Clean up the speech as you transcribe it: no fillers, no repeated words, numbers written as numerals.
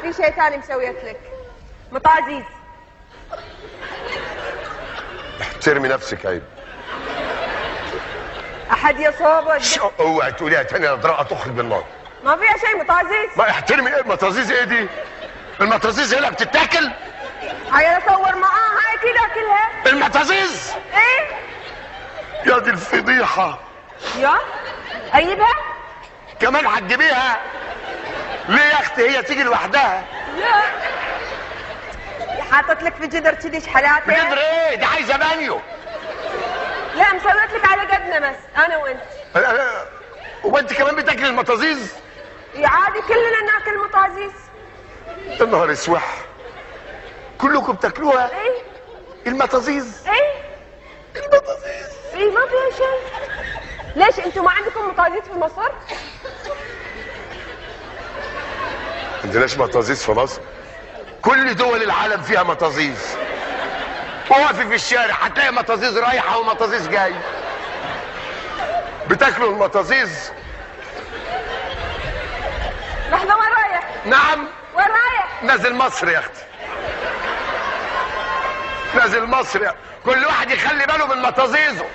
في شيء ثاني مسويت لك مطازيز. احترمي نفسك عيب. احد يصوبه. اوعي تقوليها تاني اضربها تخرج بالنار. ما فيها شيء مطازيز. ما احترمي. ايه المطازيز؟ ايه دي؟ المطازيز هي اللي بتتاكل؟ هاي اصور معاه هاي كده كلها المطازيز. ايه يا دي الفضيحه. يا اجيبها كمان هتجيبيها ليه يا اختي؟ هي تيجي لوحدها. لا حاطط لك في جدر كذي شحلاتة. جدر ايه؟ دي عايزه بانيو. لا مسويت لك على قدنا بس انا وانت. وانت كمان بتاكل المطازيز؟ يا عادي كلنا ناكل مطازيز. يا نهار اسوح، كلكم بتاكلوها؟ ايه المطازيز. ايه المطازيز. ايه ما فيها شيء. ليش انتم ما عندكم مطازيز في مصر؟ عندناش مطازيز في مصر؟ كل دول العالم فيها مطازيز. وقفي في الشارع هتلاقي مطازيز رايحه ومطازيز جاي. بتاكلوا المطازيز؟ لحظه وين رايح؟ نعم. وين رايح؟ نازل مصر يا اختي، نازل مصر. كل واحد يخلي باله من مطازيزه.